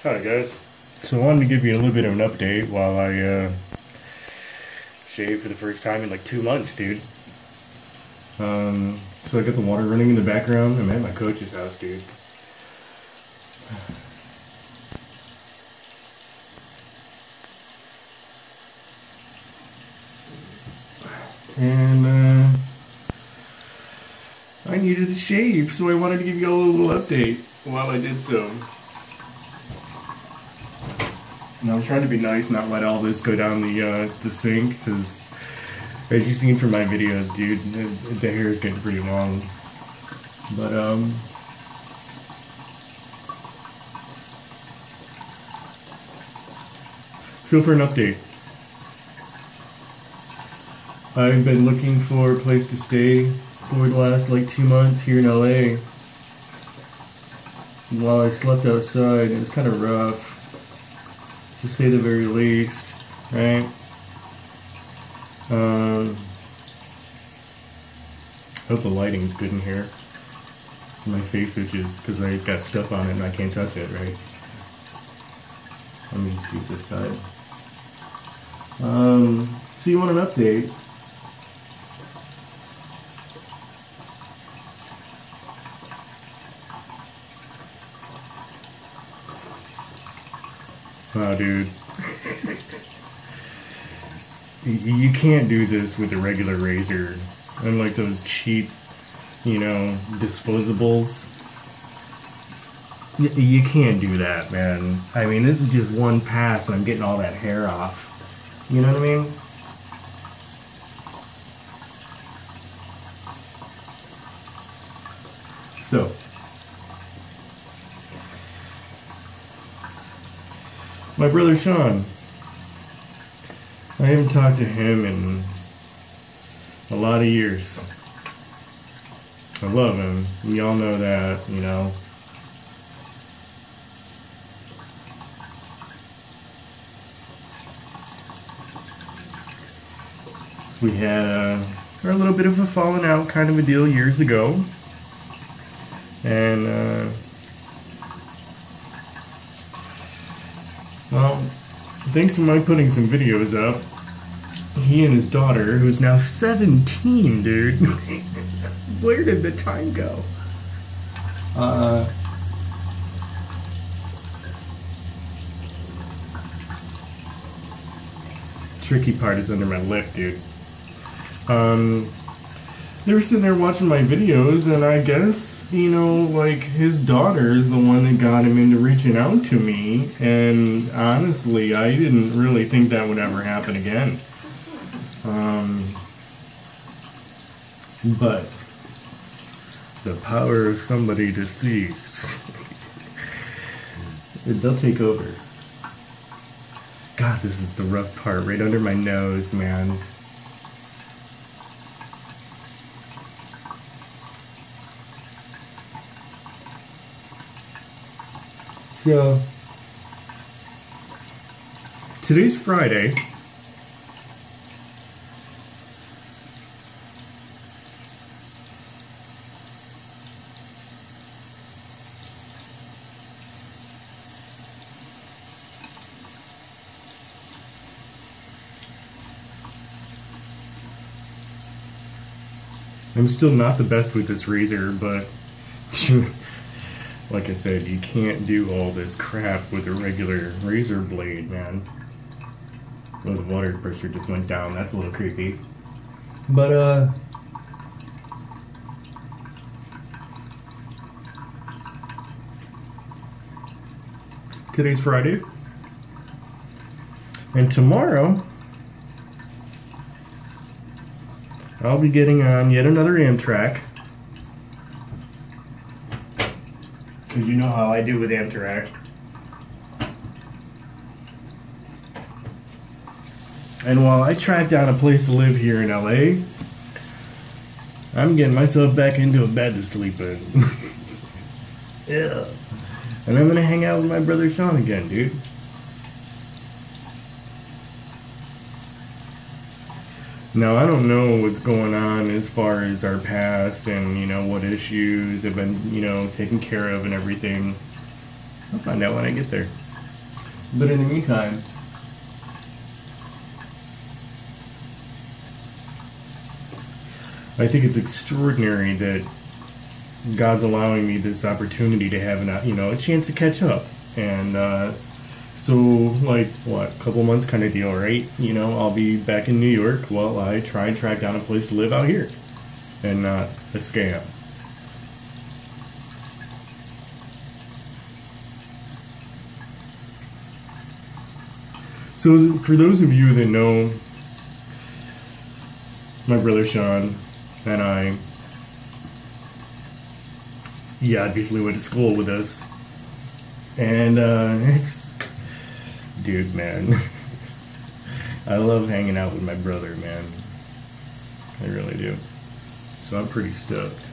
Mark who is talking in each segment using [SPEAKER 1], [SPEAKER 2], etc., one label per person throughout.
[SPEAKER 1] Hi guys. So I wanted to give you a little bit of an update while I shave for the first time in like 2 months, dude. So I got the water running in the background. I'm at my coach's house, dude. And I needed to shave, so I wanted to give you all a little update while I did so. And I'm trying to be nice, not let all this go down the sink, because as you've seen from my videos, dude, the hair is getting pretty long. But so for an update, I've been looking for a place to stay for the last like 2 months here in LA. While I slept outside, it was kind of rough, to say the very least, right? I hope the lighting's good in here. My face itches because I got stuff on it and I can't touch it, right? Let me just do this side. So you want an update? Oh, dude. You can't do this with a regular razor. Unlike those cheap, disposables. You can't do that, man. I mean, this is just one pass and I'm getting all that hair off. You know what I mean? So, my brother Sean, I haven't talked to him in a lot of years. I love him. Y'all know that, We had a little bit of a falling out kind of a deal years ago. And, well, thanks to my putting some videos up, he and his daughter, who's now 17, dude. Where did the time go? Tricky part is under my lip, dude. They were sitting there watching my videos, and I guess, like, his daughter is the one that got him into reaching out to me, and honestly, I didn't really think that would ever happen again. But the power of somebody deceased, they'll take over. God, this is the rough part, right under my nose, man. So, today's Friday. I'm still not the best with this razor, but like I said, you can't do all this crap with a regular razor blade, man. Well, the water pressure just went down. That's a little creepy. But, today's Friday. And tomorrow, I'll be getting on yet another Amtrak. Because you know how I do with Amtrak. And while I track down a place to live here in LA, I'm getting myself back into a bed to sleep in. Yeah. And I'm gonna hang out with my brother Sean again, dude. Now, I don't know what's going on as far as our past and, what issues have been, taken care of and everything. I'll find out when I get there. But in the meantime, I think it's extraordinary that God's allowing me this opportunity to have a chance to catch up. And so, like, what, a couple months kind of deal, right? I'll be back in New York while I try and track down a place to live out here and not a scam. So, for those of you that know my brother Sean and I, he obviously went to school with us. And dude, man, I love hanging out with my brother, man. I really do. So I'm pretty stoked.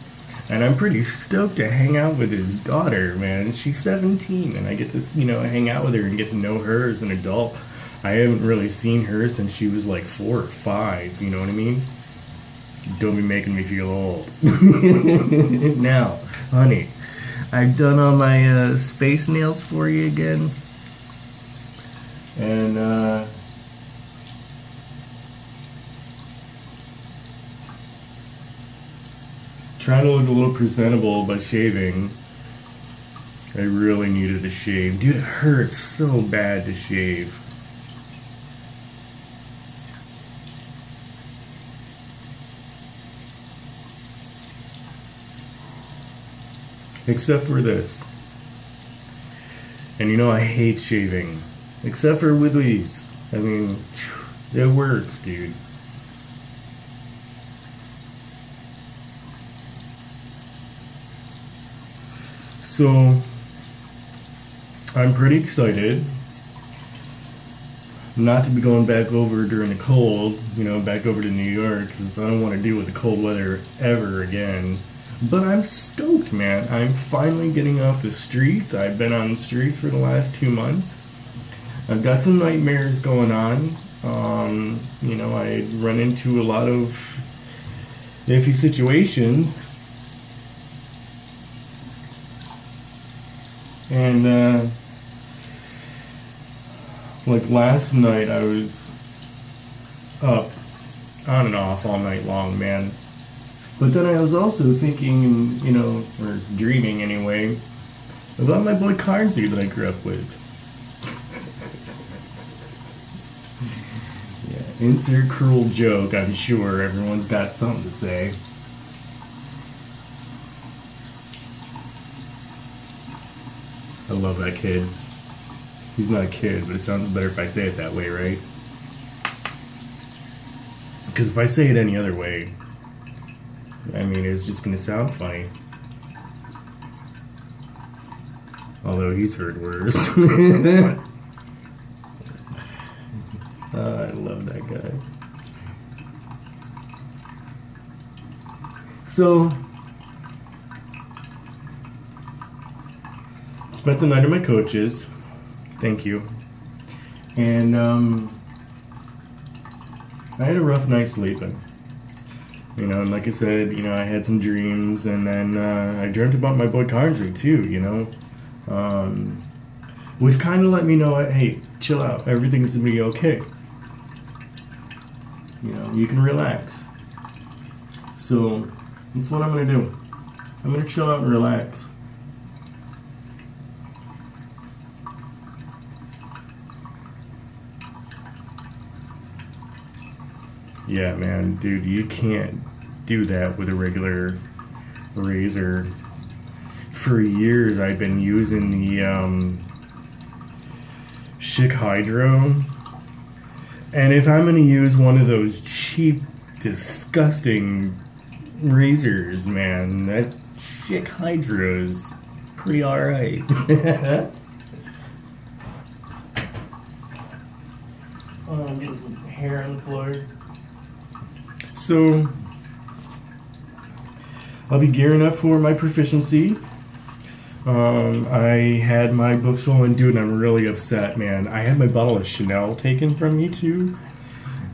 [SPEAKER 1] And I'm pretty stoked to hang out with his daughter, man. She's 17, and I get to, hang out with her and get to know her as an adult. I haven't really seen her since she was like 4 or 5, you know what I mean? Don't be making me feel old. Now, honey, I've done all my space nails for you again. And trying to look a little presentable by shaving. I really needed to shave. Dude, it hurts so bad to shave. Except for this. And I hate shaving. Except for with these. I mean, it works, dude. So, I'm pretty excited not to be going back over during the cold, back over to New York, because I don't want to deal with the cold weather ever again. But I'm stoked, man. I'm finally getting off the streets. I've been on the streets for the last 2 months. I've got some nightmares going on. I run into a lot of iffy situations. And, like last night, I was up on and off all night long, man. But then I was also thinking, or dreaming anyway, about my boy Carnsey that I grew up with. Yeah, insert cruel joke, I'm sure everyone's got something to say. I love that kid. He's not a kid, but it sounds better if I say it that way, right? Because if I say it any other way, I mean, it's just gonna sound funny. Although he's heard worse. I love that guy. So, spent the night at my coach's. Thank you. And I had a rough night sleeping. And like I said, I had some dreams, and then I dreamt about my boy Carnsey too, which kind of let me know, hey, chill out, everything's gonna be okay. You can relax. So that's what I'm gonna do. I'm gonna chill out and relax. Yeah, man, dude, you can't do that with a regular razor. For years, I've been using the Schick Hydro, and if I'm gonna use one of those cheap, disgusting razors, man, that Schick Hydro is pretty alright. Oh, I'm getting some hair on the floor. So, I'll be gearing up for my proficiency. I had my books full, and dude, I'm really upset, man. I had my bottle of Chanel taken from me too.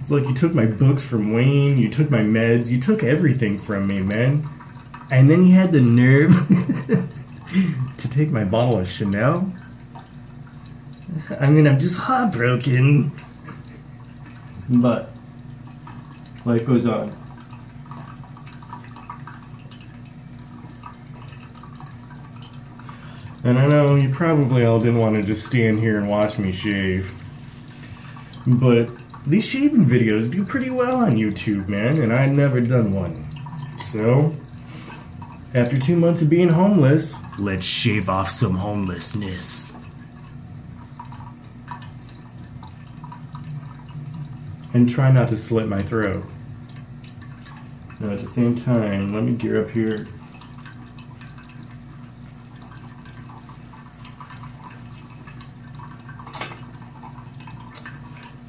[SPEAKER 1] It's like you took my books from Wayne, you took my meds, you took everything from me, man. And then you had the nerve to take my bottle of Chanel? I mean, I'm just heartbroken. But life goes on. And I know you probably all didn't want to just stand here and watch me shave. But these shaving videos do pretty well on YouTube, man, and I'd never done one. So, after 2 months of being homeless, let's shave off some homelessness. And try not to slit my throat. Now at the same time, let me gear up here.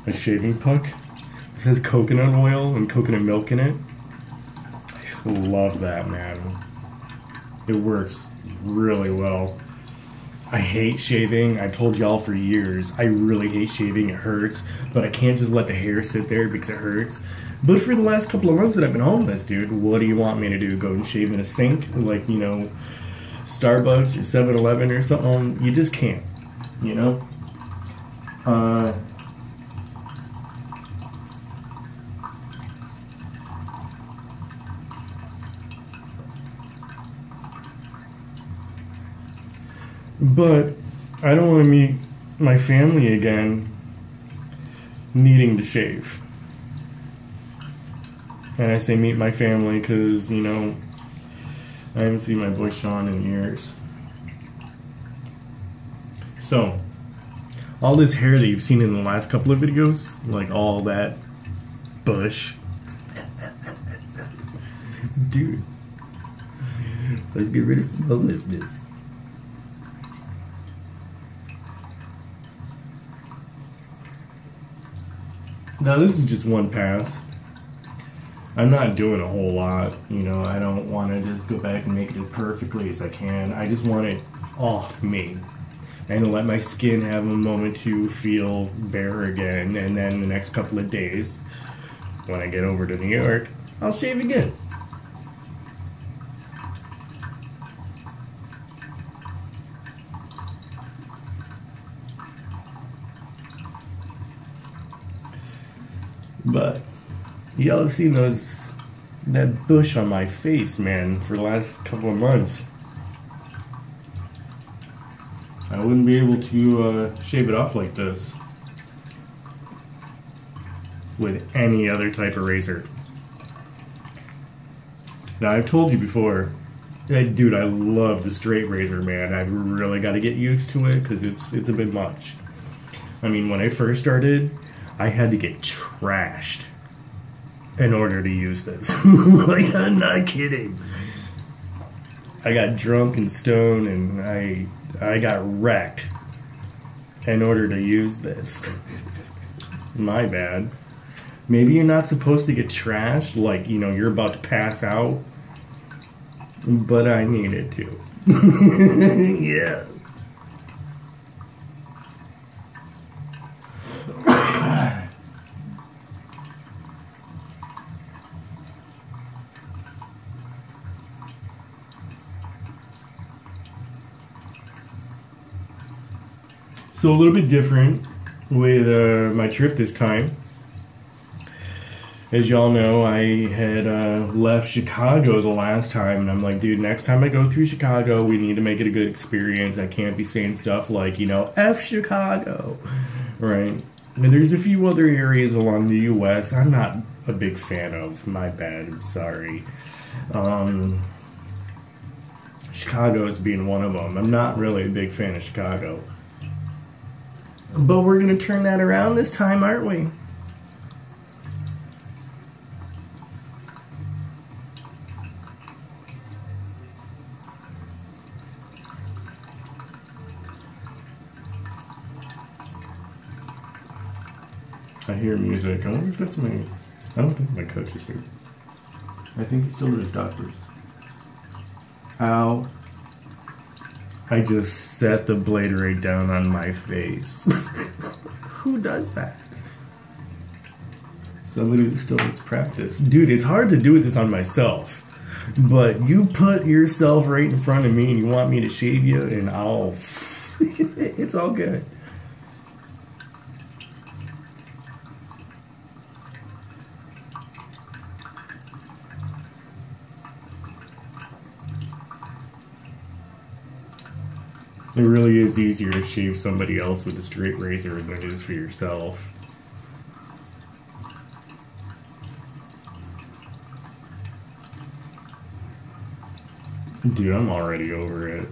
[SPEAKER 1] A shaving puck. It says coconut oil and coconut milk in it. I love that, man. It works really well. I hate shaving. I've told y'all for years. I really hate shaving. It hurts. But I can't just let the hair sit there because it hurts. But for the last couple of months that I've been homeless, dude, what do you want me to do? Go and shave in a sink? Like, you know, Starbucks or 7-Eleven or something? You just can't. You know? But I don't want to meet my family again needing to shave. And I say meet my family because, you know, I haven't seen my boy Sean in years. So, all this hair that you've seen in the last couple of videos, like all that bush. Dude, let's get rid of some homelessness. Now this is just one pass. I'm not doing a whole lot, you know, I don't want to just go back and make it as perfectly as I can. I just want it off me and to let my skin have a moment to feel bare again, and then the next couple of days, when I get over to New York, I'll shave again. But y'all have seen that bush on my face, man, for the last couple of months. I wouldn't be able to shave it off like this with any other type of razor. Now, I've told you before, dude, I love the straight razor, man. I've really got to get used to it because it's a bit much. I mean, when I first started, I had to get trashed in order to use this. Like, I'm not kidding. I got drunk and stoned and I got wrecked in order to use this. My bad. Maybe you're not supposed to get trashed, like, you know, you're about to pass out. But I needed to. Yeah. So a little bit different with my trip this time. As y'all know, I had left Chicago the last time, and I'm like, dude, next time I go through Chicago, we need to make it a good experience. I can't be saying stuff like, you know, F Chicago, right? And there's a few other areas along the U.S. I'm not a big fan of. My bad, I'm sorry. Chicago is being one of them. I'm not really a big fan of Chicago. But we're going to turn that around this time, aren't we? I hear music. I wonder if that's my... I don't think my coach is here. I think he's still at his doctor's. Ow. I just set the blade right down on my face. Who does that? Somebody who still needs practice. Dude, it's hard to do this on myself. But you put yourself right in front of me and you want me to shave you and I'll... It's all good. It really is easier to shave somebody else with a straight razor than it is for yourself. Dude, I'm already over it.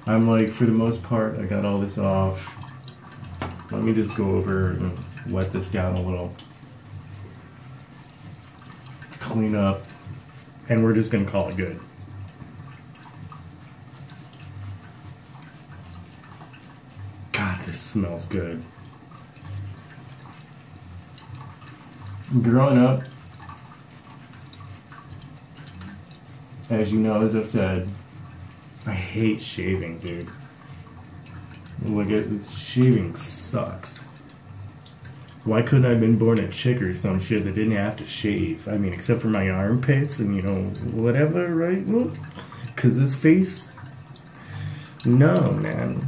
[SPEAKER 1] I'm like, for the most part, I got all this off. Let me just go over and wet this down a little. Clean up. And we're just gonna call it good. God, this smells good. Growing up, as you know, as I've said, I hate shaving, dude. Like, shaving sucks. Why couldn't I have been born a chick or some shit that didn't have to shave? I mean, except for my armpits and, you know, whatever, right? Because this face, no, man.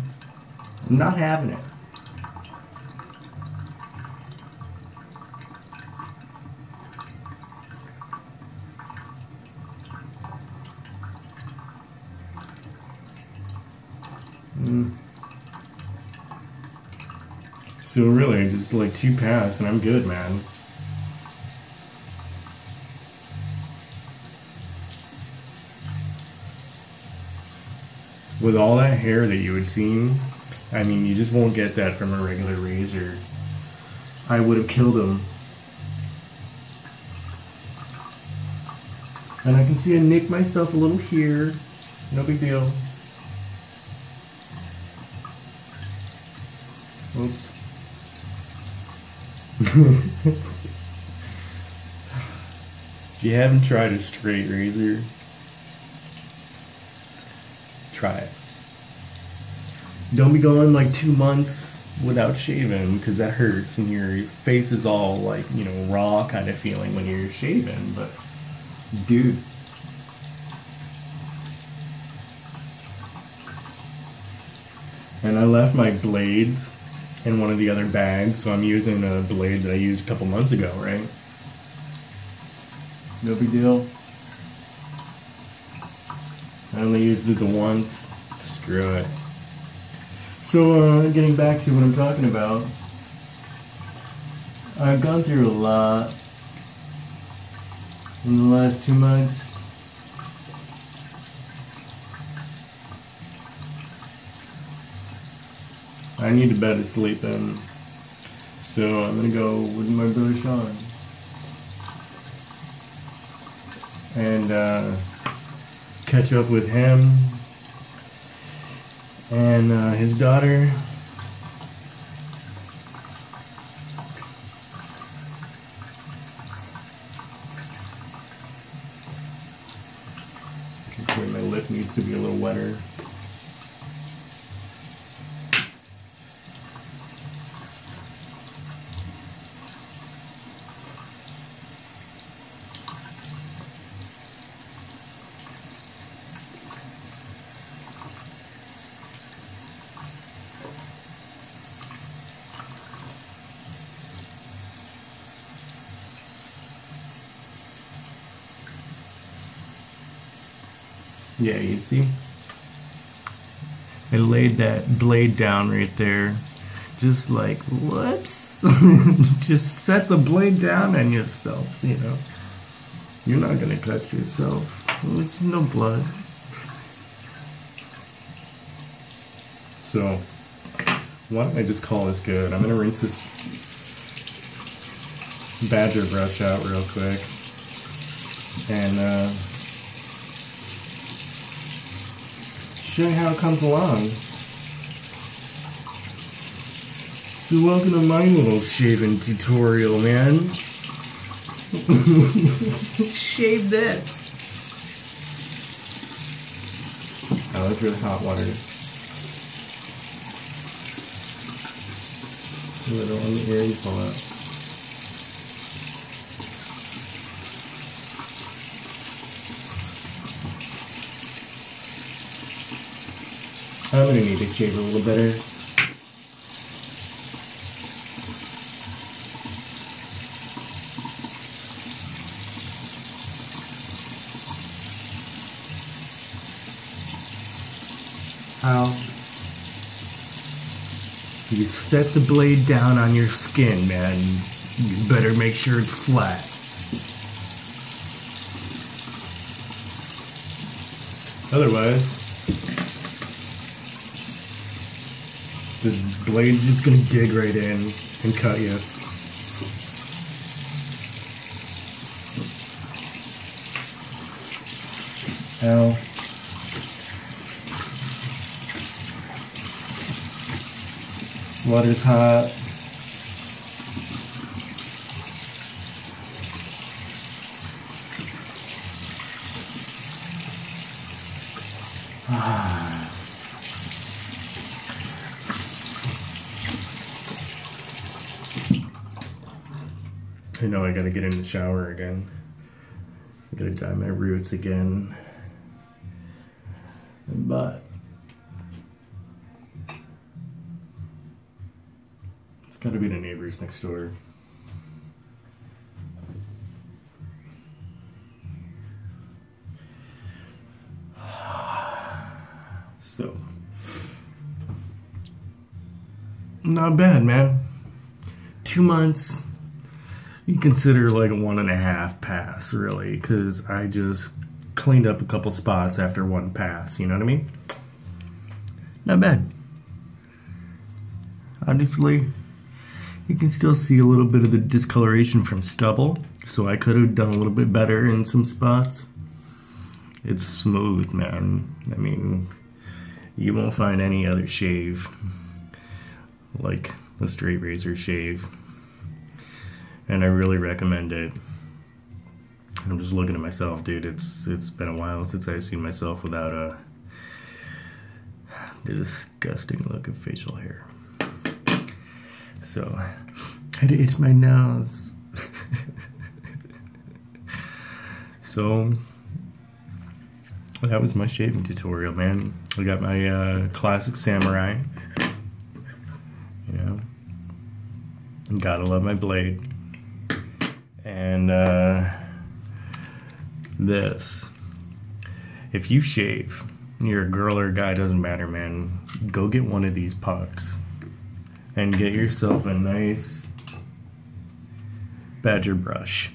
[SPEAKER 1] I'm not having it. So really, just like 2 pass and I'm good, man. With all that hair that you would see, I mean, you just won't get that from a regular razor. I would have killed him. And I can see I nicked myself a little here. No big deal. Oops. If you haven't tried a straight razor, try it. Don't be going like 2 months without shaving, because that hurts and your face is all like, you know, raw kind of feeling when you're shaving. But dude, and I left my blades in one of the other bags, so I'm using a blade that I used a couple months ago, right? No big deal. I only used it the once. Screw it. So, getting back to what I'm talking about, I've gone through a lot in the last 2 months. I need a bed to sleep in, so I'm gonna go with my brother Sean and catch up with him and his daughter. Okay, my lip needs to be a little wetter. Yeah, you see? I laid that blade down right there. Just like, whoops. Just set the blade down on yourself, you know. You're not gonna cut yourself. There's no blood. So, why don't I just call this good? I'm gonna rinse this badger brush out real quick. And, show you how it comes along. So welcome to my little shaving tutorial, man. Shave this. Oh, that's really hot water. A little on the air and pull out. I'm gonna need to shave a little better. How? You set the blade down on your skin, man. You better make sure it's flat. Otherwise, the blade's just gonna dig right in and cut you. Ow. Water's hot. I know I gotta get in the shower again. I gotta dye my roots again. But it's gotta be the neighbors next door. So, not bad, man. 2 months. You consider like a 1.5 pass, really, because I just cleaned up a couple spots after 1 pass, you know what I mean? Not bad. Obviously, you can still see a little bit of the discoloration from stubble, so I could have done a little bit better in some spots. It's smooth, man. I mean, you won't find any other shave like a straight razor shave. And I really recommend it. I'm just looking at myself, dude. It's been a while since I've seen myself without a disgusting look of facial hair. So I had to itch my nose. So that was my shaving tutorial, man. I got my classic samurai. You know, gotta love my blade. And this, if you shave, you're a girl or a guy, doesn't matter, man, go get one of these pucks and get yourself a nice badger brush.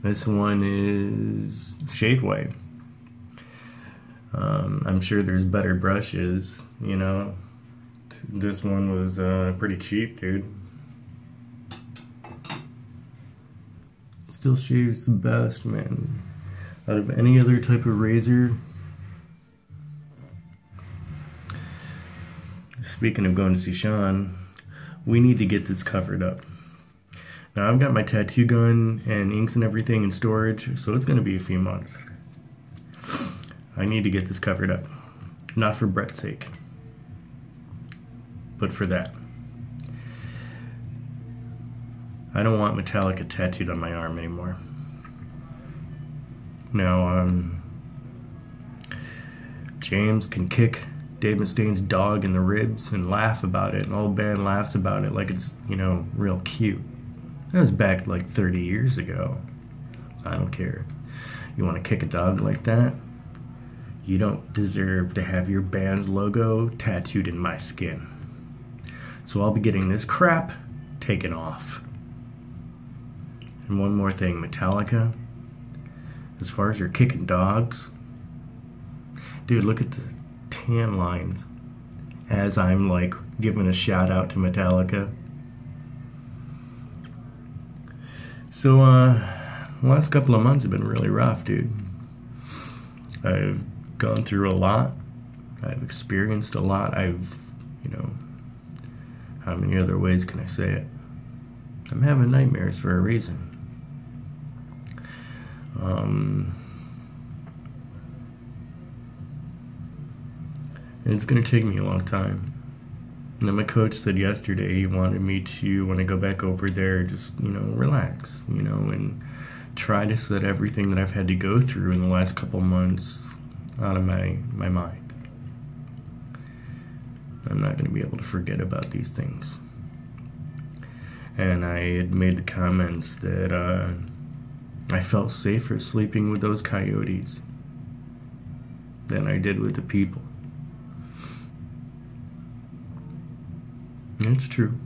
[SPEAKER 1] This one is Shaveway. I'm sure there's better brushes, you know. This one was pretty cheap, dude. Still shaves the best, man. Out of any other type of razor. Speaking of going to see Sean, we need to get this covered up. Now I've got my tattoo gun and inks and everything in storage, so it's gonna be a few months. I need to get this covered up. Not for Brett's sake, but for that. I don't want Metallica tattooed on my arm anymore. Now, James can kick Dave Mustaine's dog in the ribs and laugh about it, and the whole band laughs about it like it's, you know, real cute. That was back like 30 years ago. I don't care. You want to kick a dog like that? You don't deserve to have your band's logo tattooed in my skin. So I'll be getting this crap taken off. And one more thing, Metallica, as far as you're kicking dogs, dude, look at the tan lines as I'm like giving a shout out to Metallica. So, the last couple of months have been really rough, dude. I've gone through a lot. I've experienced a lot. You know, how many other ways can I say it? I'm having nightmares for a reason. And it's going to take me a long time. And then my coach said yesterday he wanted me to, when I go back over there, just, you know, relax, you know, and try to set everything that I've had to go through in the last couple months out of my mind. I'm not going to be able to forget about these things. And I had made the comments that I felt safer sleeping with those coyotes than I did with the people. It's true.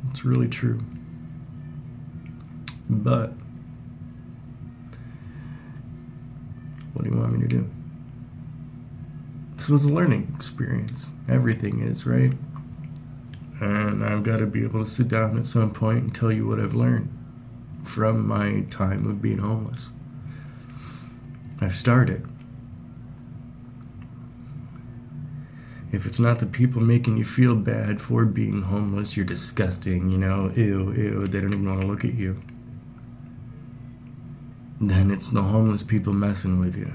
[SPEAKER 1] It's really true. But what do you want me to do? This was a learning experience. Everything is, right? And I've got to be able to sit down at some point and tell you what I've learned from my time of being homeless. I've started. If it's not the people making you feel bad for being homeless, you're disgusting, you know, ew, ew, they don't even want to look at you. Then it's the homeless people messing with you.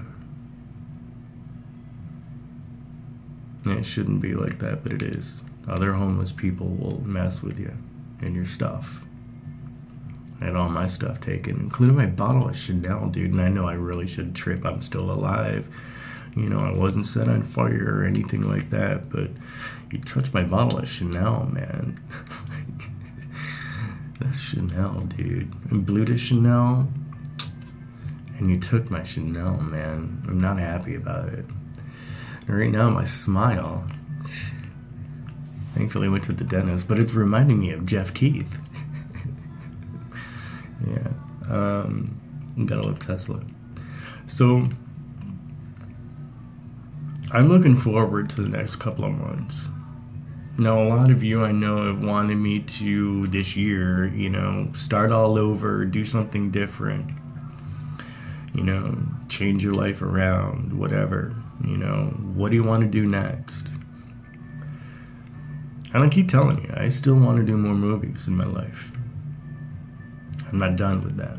[SPEAKER 1] And it shouldn't be like that, but it is. Other homeless people will mess with you and your stuff. I had all my stuff taken, including my bottle of Chanel, dude, and I know I really should trip. I'm still alive. You know, I wasn't set on fire or anything like that, but you touched my bottle of Chanel, man. That's Chanel, dude. And bloated Chanel. And you took my Chanel, man. I'm not happy about it. And right now, my smile. Thankfully, I went to the dentist, but it's reminding me of Jeff Keith. Yeah. Gotta love Tesla. So, I'm looking forward to the next couple of months. Now, a lot of you I know have wanted me to, this year, you know, start all over, do something different. You know, change your life around, whatever. You know, what do you want to do next? And I keep telling you, I still want to do more movies in my life. I'm not done with that.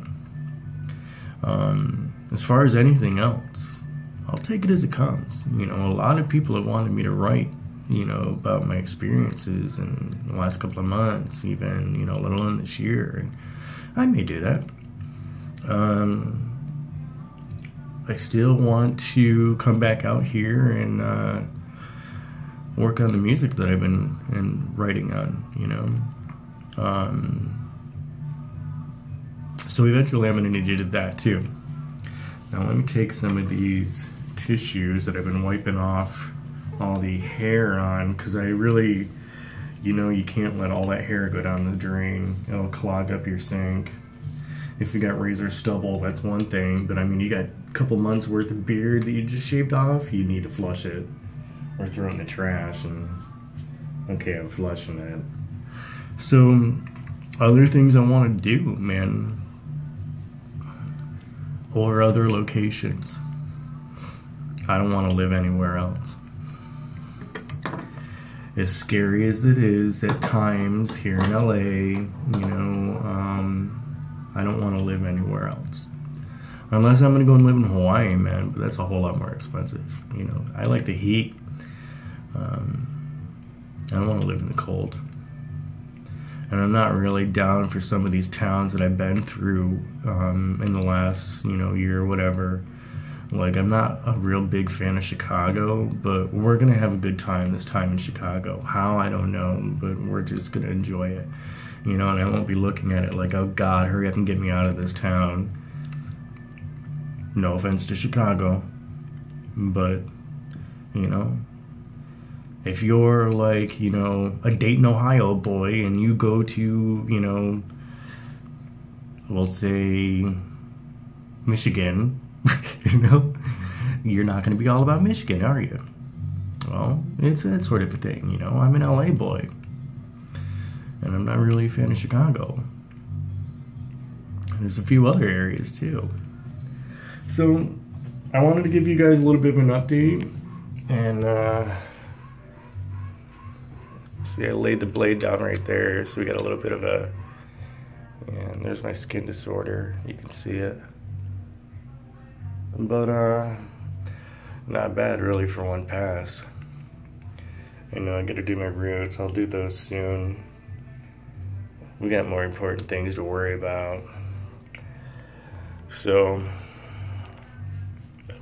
[SPEAKER 1] As far as anything else, I'll take it as it comes. You know, a lot of people have wanted me to write, you know, about my experiences in the last couple of months, even, you know, let alone this year. And I may do that. I still want to come back out here and work on the music that I've been writing on, you know. So eventually I'm going to need you to do that too. Now let me take some of these tissues that I've been wiping off all the hair on, because I really, you know, you can't let all that hair go down the drain. It'll clog up your sink. If you got razor stubble, that's one thing, but I mean, you got a couple months worth of beard that you just shaved off, you need to flush it or throw it in the trash. And okay, I'm flushing it. So other things I want to do, man, or other locations. I don't want to live anywhere else. As scary as it is at times here in LA, you know, I don't want to live anywhere else. Unless I'm going to go and live in Hawaii, man, but that's a whole lot more expensive. You know, I like the heat. I don't want to live in the cold. And I'm not really down for some of these towns that I've been through in the last, you know, year or whatever. Like, I'm not a real big fan of Chicago, but we're going to have a good time this time in Chicago. How, I don't know, but we're just going to enjoy it. You know, and I won't be looking at it like, oh God, hurry up and get me out of this town. No offense to Chicago, but, you know, if you're like, you know, a Dayton, Ohio boy and you go to, you know, we'll say Michigan, you know, you're not going to be all about Michigan, are you? Well, it's that sort of a thing, you know. I'm an LA boy, and I'm not really a fan of Chicago. There's a few other areas too. So I wanted to give you guys a little bit of an update, and see, I laid the blade down right there, so we got a little bit of a, and there's my skin disorder, you can see it. But not bad really for one pass. I know I gotta do my roots, I'll do those soon. We got more important things to worry about. So,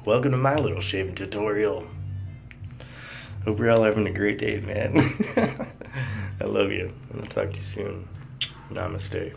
[SPEAKER 1] welcome to my little shaving tutorial. Hope you're all having a great day, man. I love you. I'll talk to you soon. Namaste.